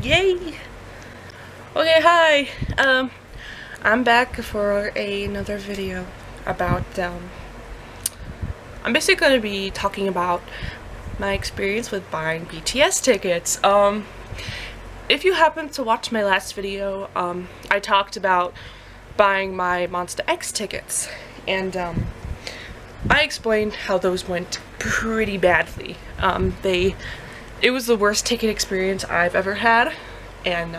Yay! Okay, hi. I'm back for another video about, I'm basically going to be talking about my experience with buying BTS tickets. If you happen to watch my last video, I talked about buying my Monsta X tickets, and, I explained how those went pretty badly. It was the worst ticket experience I've ever had, and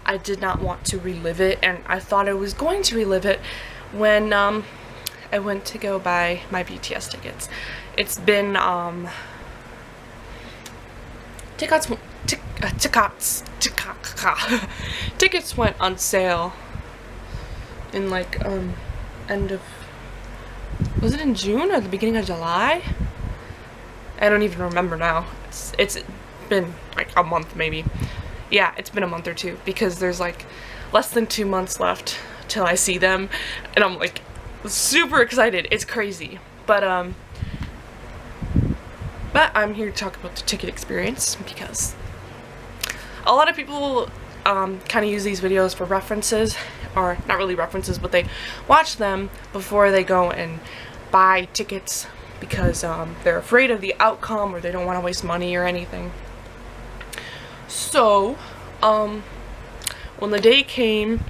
I did not want to relive it, and I thought I was going to relive it when I went to go buy my BTS tickets. It's been tickets went on sale in like end of, was it in June or the beginning of July? I don't even remember now. It's been like a month maybe. Yeah, it's been a month or two, because there's like less than 2 months left till I see them, and I'm like super excited. It's crazy. But I'm here to talk about the ticket experience, because a lot of people kind of use these videos for references, or not really references, but they watch them before they go and buy tickets, because they're afraid of the outcome, or they don't want to waste money or anything. So, when the day came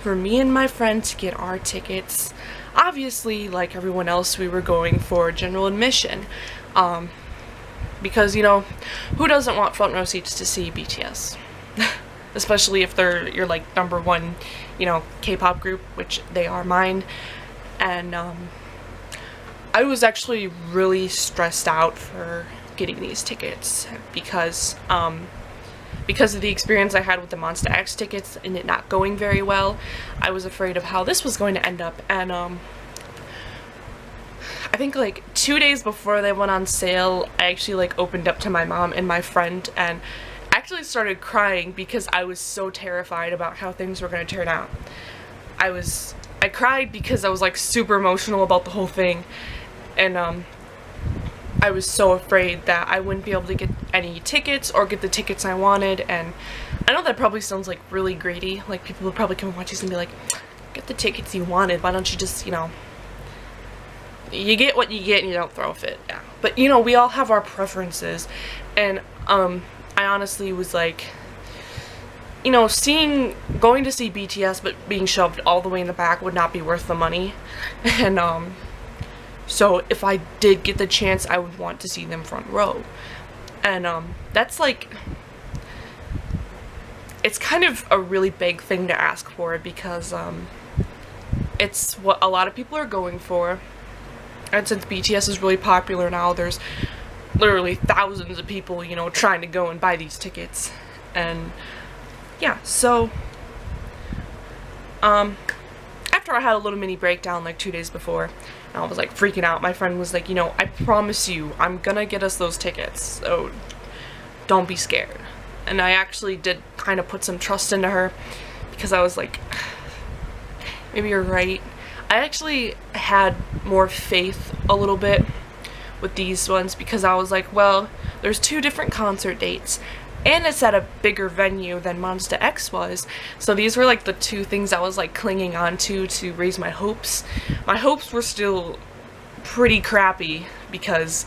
for me and my friend to get our tickets, obviously, like everyone else, we were going for general admission, because, you know, who doesn't want front row seats to see BTS? Especially if they're your like #1, you know, K-pop group, which they are mine. And I was actually really stressed out for getting these tickets, because of the experience I had with the Monsta X tickets and it not going very well. I was afraid of how this was going to end up, and I think like 2 days before they went on sale, I actually like opened up to my mom and my friend and actually started crying, because I was so terrified about how things were going to turn out. I cried because I was like super emotional about the whole thing, and I was so afraid that I wouldn't be able to get any tickets or get the tickets I wanted. And I know that probably sounds like really greedy, like people would probably come and watch these and be like, get the tickets you wanted, why don't you just, you know, you get what you get and you don't throw a fit. Yeah, but you know, we all have our preferences, and I honestly was like, you know, going to see BTS but being shoved all the way in the back would not be worth the money. And so if I did get the chance, I would want to see them front row. And that's like, it's kind of a really big thing to ask for, because it's what a lot of people are going for. And since BTS is really popular now, there's literally thousands of people, you know, trying to go and buy these tickets. And yeah, so after I had a little mini breakdown like 2 days before, and I was like freaking out, my friend was like, you know, I promise you, I'm gonna get us those tickets, so don't be scared. And I actually did kind of put some trust into her, because I was like, maybe you're right. I actually had more faith a little bit with these ones, because I was like, well, there's 2 different concert dates, and it's at a bigger venue than Monsta X was, so these were like the 2 things I was like clinging on to raise my hopes. My hopes were still pretty crappy, because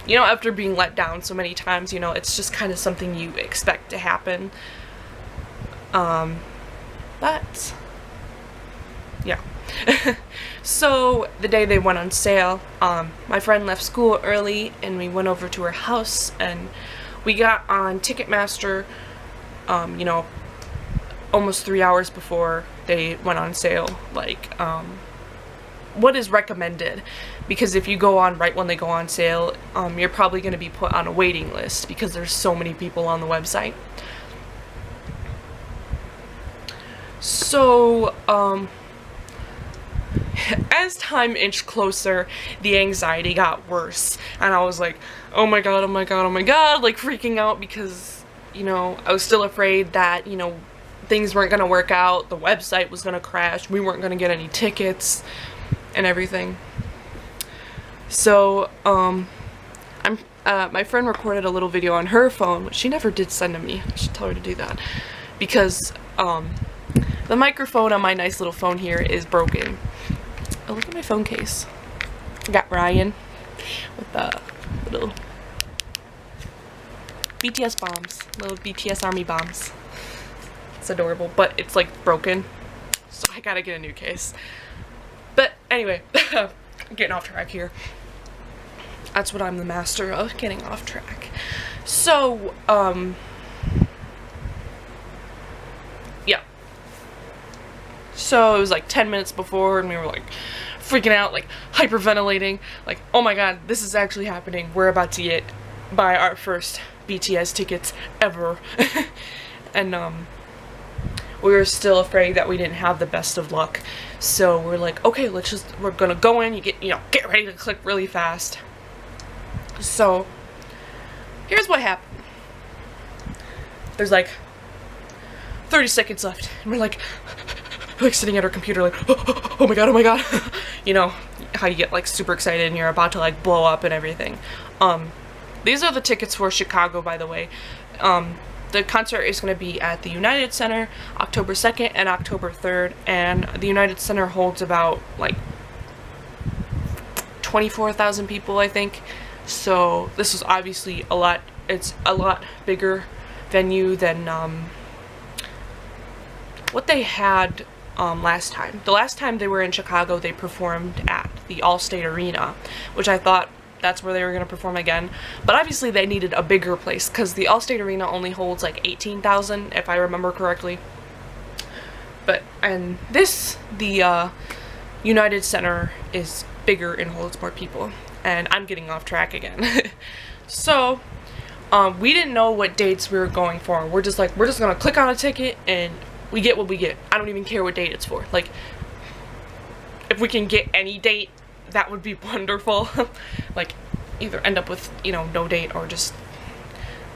you know, after being let down so many times, you know, it's just kind of something you expect to happen. But yeah. So the day they went on sale, my friend left school early and we went over to her house, and we got on Ticketmaster, you know, almost 3 hours before they went on sale, like what is recommended, because if you go on right when they go on sale, you're probably going to be put on a waiting list, because there's so many people on the website. So as time inched closer, the anxiety got worse, and I was like, oh my god, oh my god, oh my god, like freaking out, because, you know, I was still afraid that, you know, things weren't gonna work out, the website was gonna crash, we weren't gonna get any tickets, and everything. So, my friend recorded a little video on her phone, which she never did send to me. I should tell her to do that. Because, the microphone on my nice little phone here is broken. Oh, look at my phone case. I got Ryan with the little BTS bombs. Little BTS army bombs. It's adorable, but it's like broken. So I gotta get a new case. But anyway, I'm getting off track here. That's what I'm the master of, getting off track. So, yeah. So it was like 10 minutes before and we were like freaking out, like hyperventilating, like, oh my god, this is actually happening. We're about to buy our first BTS tickets ever. And we were still afraid that we didn't have the best of luck. So we're like, okay, we're gonna go in, get ready to click really fast. So here's what happened. There's like 30 seconds left and we're like sitting at our computer like, oh my god. You know how you get like super excited and you're about to like blow up and everything. These are the tickets for Chicago, by the way. The concert is going to be at the United Center October 2nd and October 3rd, and the United Center holds about like 24,000 people, I think. So this is obviously it's a lot bigger venue than what they had last time. The last time they were in Chicago, they performed at the Allstate Arena, which I thought that's where they were going to perform again. But obviously they needed a bigger place because the Allstate Arena only holds like 18,000 if I remember correctly. And the United Center is bigger and holds more people. And I'm getting off track again. So, we didn't know what dates we were going for. We're just gonna click on a ticket and we get what we get. I don't even care what date it's for. Like, if we can get any date, that would be wonderful. Like, either end up with, no date or just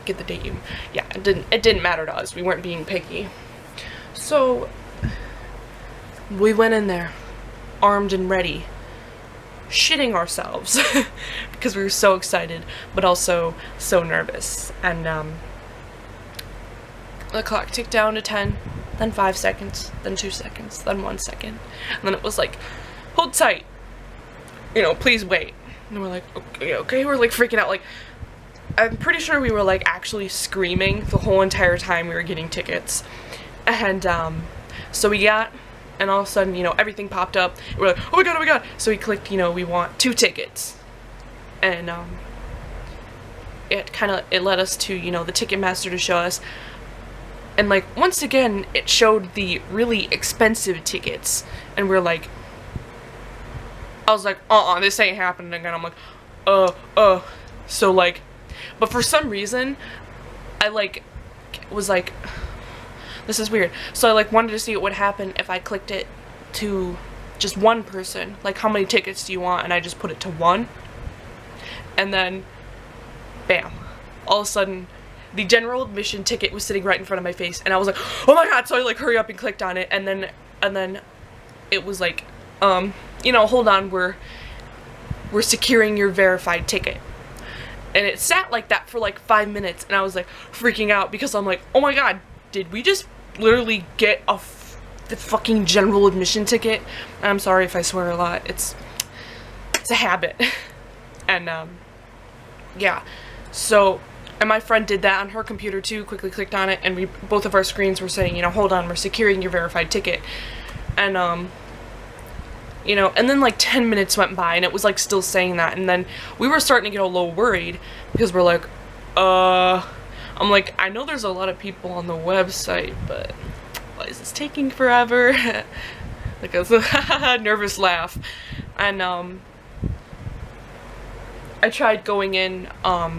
get the date yeah, it didn't matter to us. We weren't being picky. So, we went in there, armed and ready, shitting ourselves because we were so excited, but also so nervous. And, the clock ticked down to 10, then 5 seconds, then 2 seconds, then 1 second. And then it was like, hold tight. Please wait. And we're like, okay, we're like freaking out. Like, I'm pretty sure we were like actually screaming the whole entire time we were getting tickets. And, so we got, and all of a sudden, everything popped up. We're like, oh my god. So we clicked, we want 2 tickets. And, it led us to, the Ticketmaster to show us. And like, once again, it showed the really expensive tickets. And we're like, I was like, this ain't happening again. I'm like, So like, but for some reason, I like, was like, this is weird. So I like wanted to see what would happen if I clicked it to just one person. Like, how many tickets do you want? And I just put it to 1. And then, bam. All of a sudden, the general admission ticket was sitting right in front of my face. And I was like, oh my god. So I like hurry up and clicked on it. And then it was like, hold on, we're securing your verified ticket. And it sat like that for like 5 minutes, and I was like freaking out because I'm like, oh my god, did we just literally get the fucking general admission ticket? And I'm sorry if I swear a lot, it's a habit. And yeah, so, and my friend did that on her computer too, quickly clicked on it, and both of our screens were saying, hold on, we're securing your verified ticket. And and then like 10 minutes went by and it was like still saying that, and then we were starting to get a little worried because we're like, I'm like, I know there's a lot of people on the website, but why is this taking forever? Like a nervous laugh. And I tried going in, I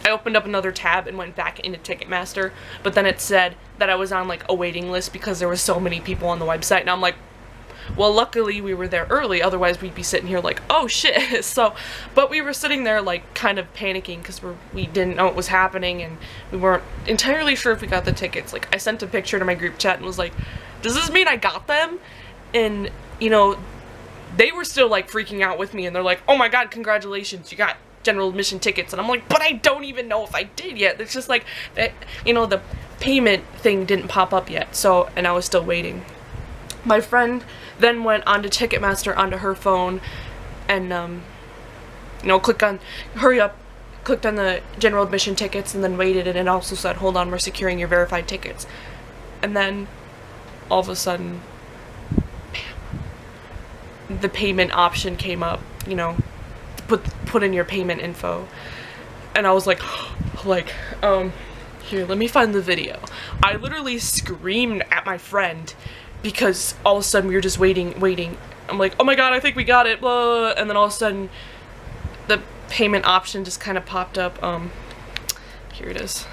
opened up another tab and went back into Ticketmaster, but then it said that I was on like a waiting list because there was so many people on the website, and I'm like, well, luckily we were there early, otherwise we'd be sitting here like, oh shit. So, but we were sitting there like kind of panicking because we didn't know what was happening, and we weren't entirely sure if we got the tickets. Like, I sent a picture to my group chat and was like, does this mean I got them? And, they were still like freaking out with me, and they're like, oh my god, congratulations, you got general admission tickets. And I'm like, but I don't even know if I did yet. It's just like, that, you know, the payment thing didn't pop up yet. So, and I was still waiting. My friend then went onto Ticketmaster onto her phone and, you know, clicked on, hurry up, clicked on the general admission tickets and then waited, and it also said, hold on, we're securing your verified tickets. And then all of a sudden, bam, the payment option came up, you know, put in your payment info. And I was like, here, let me find the video. I literally screamed at my friend because all of a sudden we were just waiting. I'm like, oh my god, I think we got it, blah. And then all of a sudden the payment option just kind of popped up. Here it is.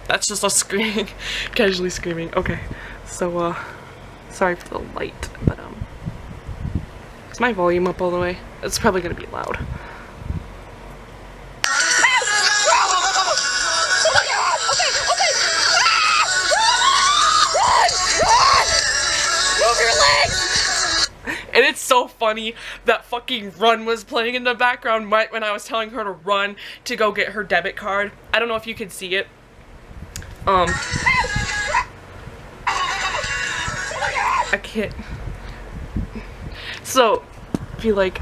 That's just us screaming, casually screaming. Okay, so sorry for the light, but is my volume up all the way? It's probably gonna be loud. And it's so funny that fucking Run was playing in the background right when I was telling her to run to go get her debit card. I don't know if you can see it. I can't. So, if you like,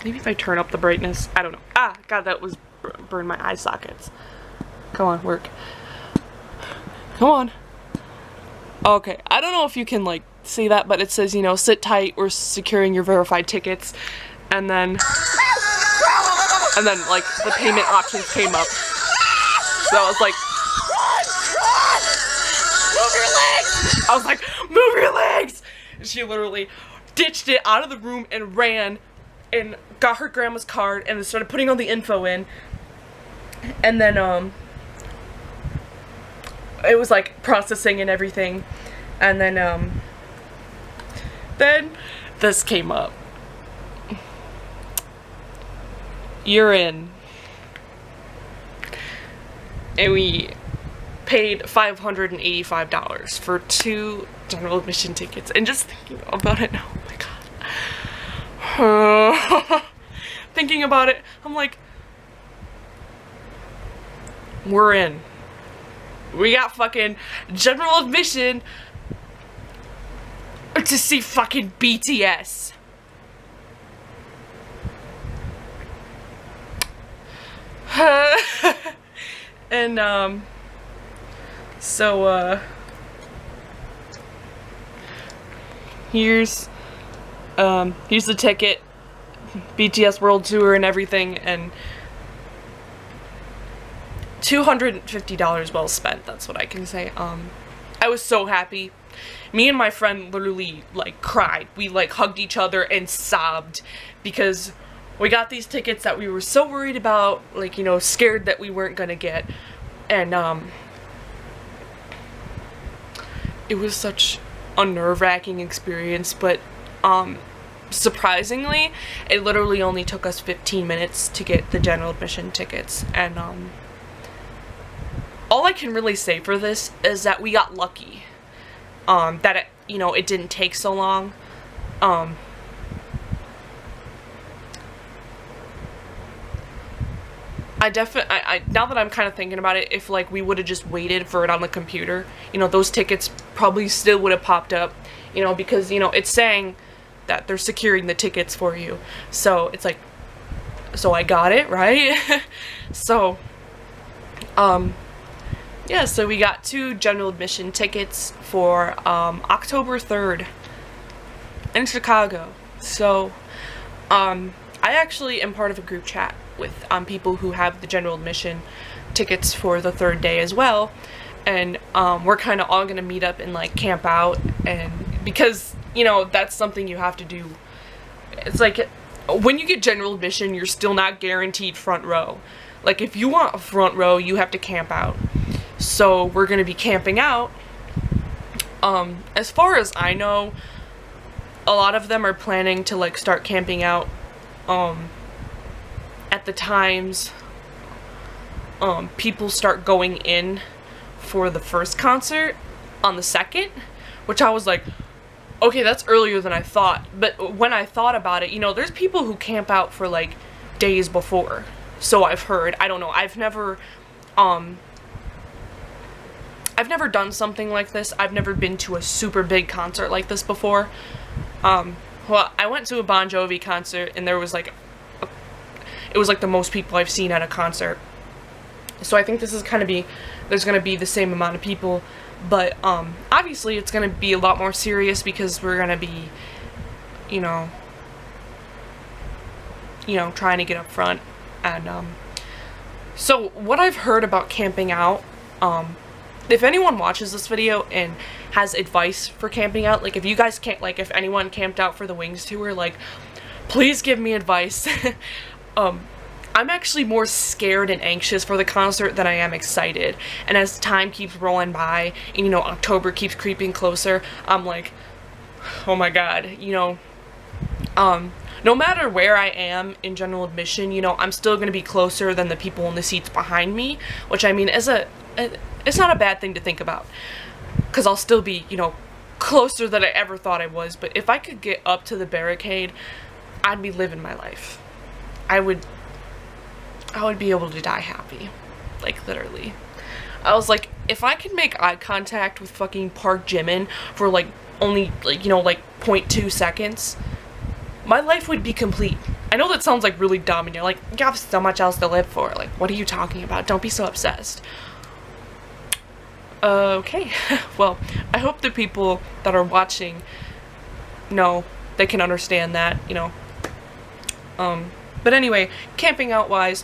maybe if I turn up the brightness, I don't know. Ah, god, that was burned my eye sockets. Come on, work. Come on. Okay, I don't know if you can like see that, but it says, you know, sit tight, we're securing your verified tickets, and then like the payment options came up. So I was like, move your legs! I was like, move your legs! And she literally ditched it out of the room and ran and got her grandma's card and started putting all the info in. And then it was like processing and everything, and then this came up. You're in. And we paid $585 for 2 general admission tickets. And just thinking about it now, oh my god. Thinking about it, I'm like, we're in. We got fucking general admission to see fucking BTS. And so here's the ticket, BTS World Tour and everything, and $250 well spent, that's what I can say. I was so happy. Me and my friend literally like cried. We like hugged each other and sobbed because we got these tickets that we were so worried about, like, you know, scared that we weren't gonna get. And it was such a nerve-wracking experience, but surprisingly, it literally only took us 15 minutes to get the general admission tickets. And all I can really say for this is that we got lucky. That it, you know, it didn't take so long. Now that I'm kind of thinking about it, if like we would have just waited for it on the computer, you know, those tickets probably still would have popped up, you know, because, you know, it's saying that they're securing the tickets for you. So it's like, so I got it, right? So, yeah, so we got 2 general admission tickets for October 3rd in Chicago. So I actually am part of a group chat with people who have the general admission tickets for the 3rd day as well, and we're kind of all gonna meet up and like camp out, and because, you know, that's something you have to do. It's like when you get general admission, you're still not guaranteed front row. Like if you want a front row, you have to camp out. So we're gonna be camping out. As far as I know, a lot of them are planning to like start camping out at the times people start going in for the first concert on the 2nd, which I was like, Okay, that's earlier than I thought, but when I thought about it, you know, there's people who camp out for like days before. So I've heard. I don't know. I've never done something like this. I've never been to a super big concert like this before. Well, I went to a Bon Jovi concert and there was like it was like the most people I've seen at a concert. So I think this is there's gonna be the same amount of people, but obviously it's gonna be a lot more serious because we're gonna be, you know, trying to get up front. And so what I've heard about camping out, if anyone watches this video and has advice for camping out, like if you guys can't, like if anyone camped out for the Wings tour, like please give me advice. I'm actually more scared and anxious for the concert than I am excited. And as time keeps rolling by and, you know, October keeps creeping closer, I'm like, oh my god, you know, no matter where I am in general admission, you know, I'm still going to be closer than the people in the seats behind me, which I mean, it's not a bad thing to think about, because I'll still be, you know, closer than I ever thought I was. But if I could get up to the barricade, I'd be living my life. I would be able to die happy. Like, literally. I was like, if I could make eye contact with fucking Park Jimin for, like, only, like, you know, like, 0.2 seconds, my life would be complete. I know that sounds, like, really dumb, and you're like, you have so much else to live for. Like, what are you talking about? Don't be so obsessed. Okay. Well, I hope the people that are watching know they can understand that, you know. But anyway, camping out wise,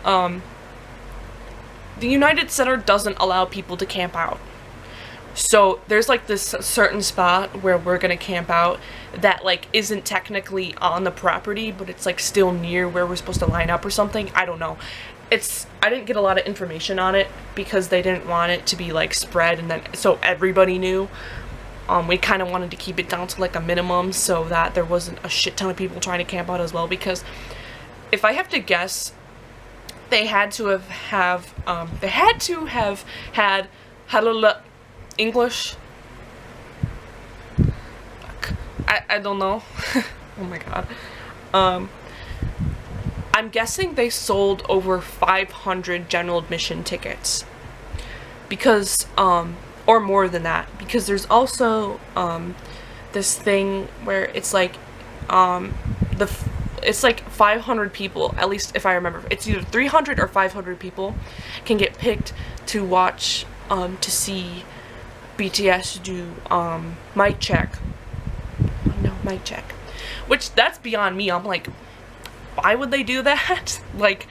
the United Center doesn't allow people to camp out. So there's like this certain spot where we're gonna camp out that like isn't technically on the property, but it's like still near where we're supposed to line up or something. I don't know. I didn't get a lot of information on it because they didn't want it to be like spread and then so everybody knew. We kind of wanted to keep it down to like a minimum so that there wasn't a shit ton of people trying to camp out as well, because if I have to guess, they had to have had English. I don't know. Oh my god. I'm guessing they sold over 500 general admission tickets, because or more than that, because there's also this thing where it's like it's like 500 people, at least if I remember. It's either 300 or 500 people can get picked to watch to see BTS do mic check. No, mic check. Which, that's beyond me. I'm like, why would they do that? Like,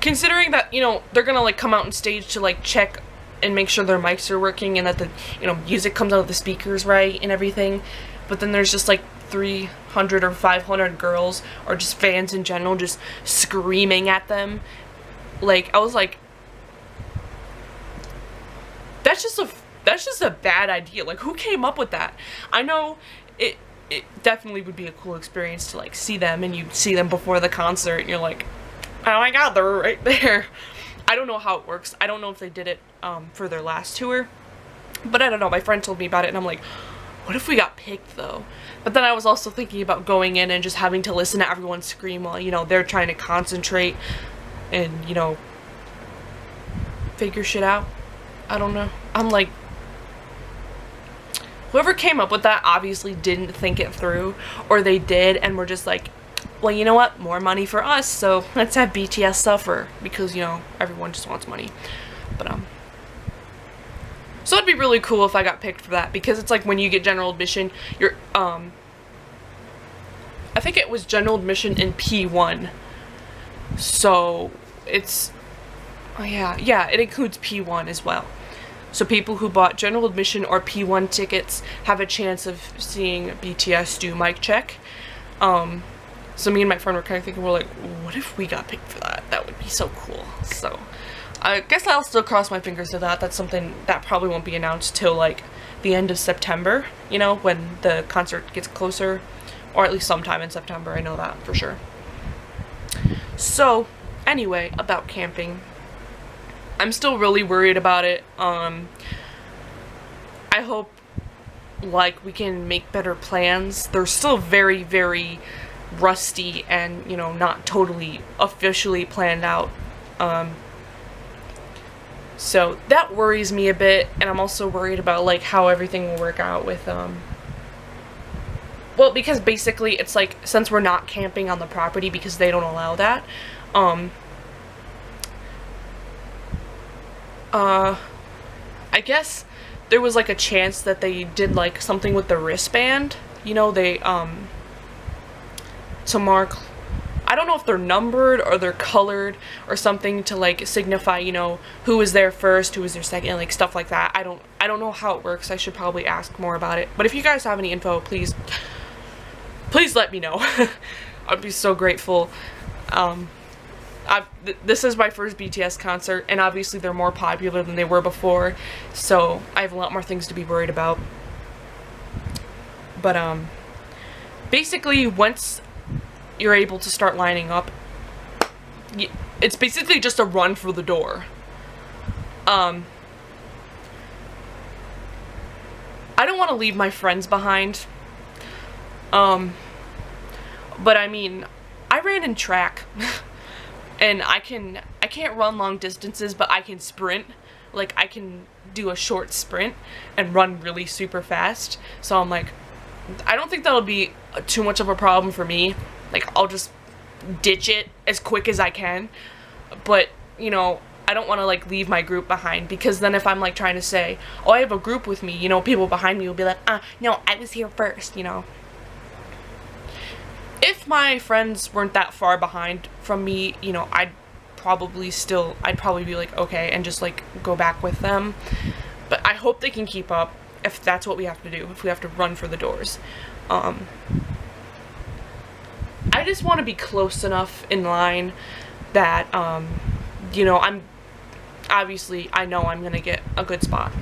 considering that, you know, they're gonna like come out on stage to like check and make sure their mics are working and that the, you know, music comes out of the speakers right and everything, but then there's just like 300 or 500 girls or just fans in general just screaming at them. Like, I was like, that's just a bad idea. Like, who came up with that? I know it definitely would be a cool experience to like see them, and you see them before the concert and you're like, oh my god, they're right there. I don't know how it works. I don't know if they did it for their last tour, but I don't know. My friend told me about it and I'm like, what if we got picked though? But then I was also thinking about going in and just having to listen to everyone scream while, you know, they're trying to concentrate and, you know, figure shit out. I don't know. I'm like, whoever came up with that obviously didn't think it through, or they did and were just like, well, you know what, more money for us, so let's have BTS suffer, because, you know, everyone just wants money. But so it'd be really cool if I got picked for that, because it's like when you get general admission, you're I think it was general admission in P1, so it's, oh yeah, it includes P1 as well. So people who bought general admission or P1 tickets have a chance of seeing BTS do mic check. So me and my friend were kind of thinking, we're like, what if we got picked for that? That would be so cool. So I guess I'll still cross my fingers for that. That's something that probably won't be announced till like the end of September, you know, when the concert gets closer, or at least sometime in September. I know that for sure. So anyway, about camping, I'm still really worried about it. I I hope like we can make better plans. They're still very, very rusty and, you know, not totally officially planned out. So that worries me a bit, and I'm also worried about like how everything will work out with well, because basically it's like, since we're not camping on the property because they don't allow that, I guess there was like a chance that they did like something with the wristband, you know, they to mark, I don't know if they're numbered or they're colored or something to like signify, you know, who was there first, who was there second, like stuff like that. I don't know how it works. I should probably ask more about it. But if you guys have any info, please let me know. I'd be so grateful. This is my first BTS concert, and obviously they're more popular than they were before, so I have a lot more things to be worried about. But basically once you're able to start lining up, it's basically just a run for the door. I don't want to leave my friends behind. But I mean, I ran in track. And I can't run long distances, but I can sprint. Like, I can do a short sprint and run really super fast. So I'm like, I don't think that'll be too much of a problem for me. Like, I'll just ditch it as quick as I can. But, you know, I don't want to like leave my group behind, because then if I'm like trying to say, oh, I have a group with me, you know, people behind me will be like, no, I was here first, you know. If my friends weren't that far behind from me, you know, I'd probably be like, okay, and just like go back with them. But I hope they can keep up if that's what we have to do, if we have to run for the doors. I just want to be close enough in line that, you know, I know I'm gonna get a good spot.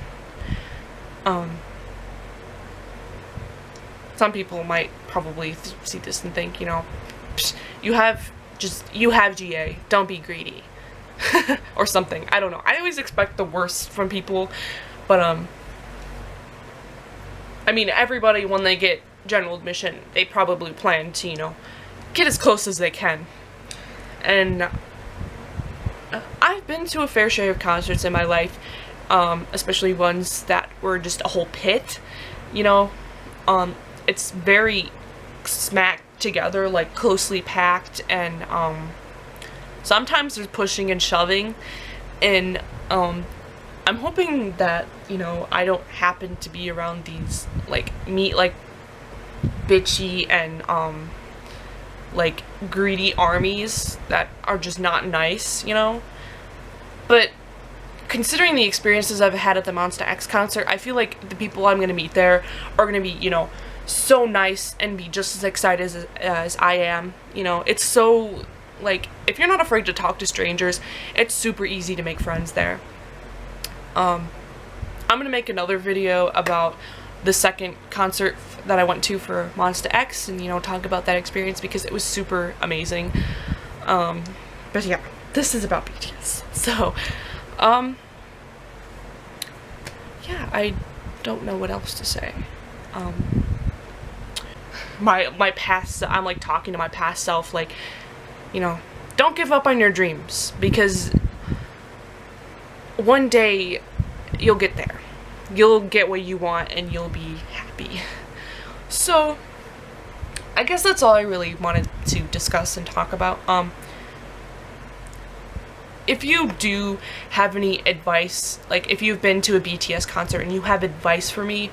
Some people might probably see this and think, you know, you have GA, don't be greedy. Or something, I don't know. I always expect the worst from people, but I mean, everybody, when they get general admission, they probably plan to, you know, get as close as they can. And I've been to a fair share of concerts in my life, especially ones that were just a whole pit, you know. It's very smacked together, like closely packed, and sometimes there's pushing and shoving, and I'm hoping that, you know, I don't happen to be around these like bitchy and like greedy armies that are just not nice, you know. But considering the experiences I've had at the Monsta X concert, I feel like the people I'm gonna meet there are gonna be, you know, so nice and be just as excited as I am. You know, it's so, like, if you're not afraid to talk to strangers, it's super easy to make friends there. I'm gonna make another video about the second concert that I went to for Monsta X, and, you know, talk about that experience because it was super amazing. But yeah, this is about BTS. So, yeah, I don't know what else to say. My past, I'm like talking to my past self, like, you know, don't give up on your dreams, because one day you'll get there. You'll get what you want and you'll be happy. So I guess that's all I really wanted to discuss and talk about. If you do have any advice, like if you've been to a BTS concert and you have advice for me,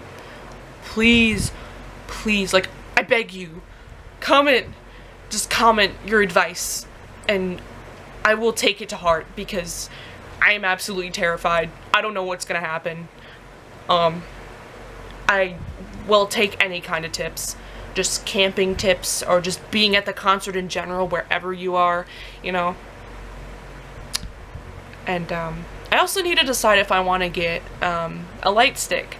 please, like, I beg you, just comment your advice, and I will take it to heart, because I am absolutely terrified. I don't know what's gonna happen. I will take any kind of tips, just camping tips, or just being at the concert in general, wherever you are, you know. And I also need to decide if I want to get a light stick,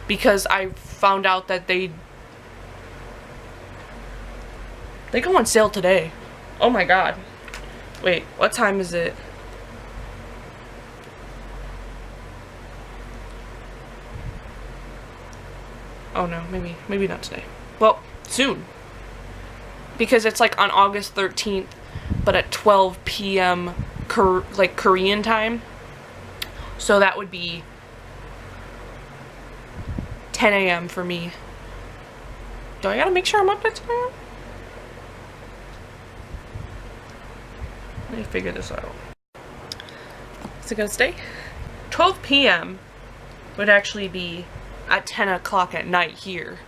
because I found out that they go on sale today. Oh my god. Wait, what time is it? Oh no, maybe not today. Well, soon. Because it's like on August 13th, but at 12 p.m. like Korean time. So that would be 10 a.m. for me. Do I gotta make sure I'm up at 10 a.m.? Let me figure this out. Is it gonna stay? 12 p.m. would actually be at 10 o'clock at night here.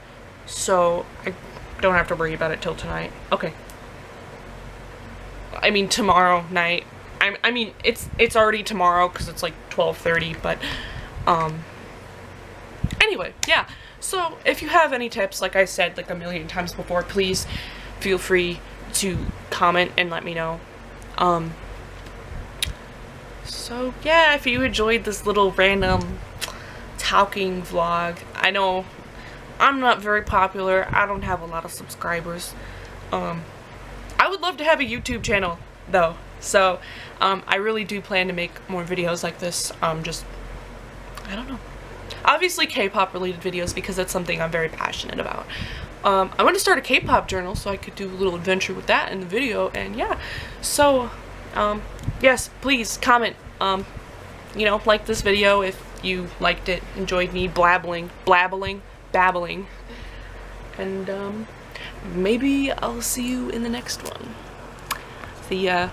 So I don't have to worry about it till tonight. Okay. I mean tomorrow night. I mean it's already tomorrow because it's like 12:30, but anyway, yeah. So if you have any tips, like I said like a million times before, please feel free to comment and let me know. So yeah, if you enjoyed this little random talking vlog, I know I'm not very popular, I don't have a lot of subscribers. I would love to have a YouTube channel though, so I really do plan to make more videos like this. Just, I don't know, obviously K-pop related videos because that's something I'm very passionate about. I want to start a K-pop journal so I could do a little adventure with that in the video, and yeah, so yes, please comment, you know, like this video if you liked it, enjoyed me babbling, and maybe I'll see you in the next one. See ya.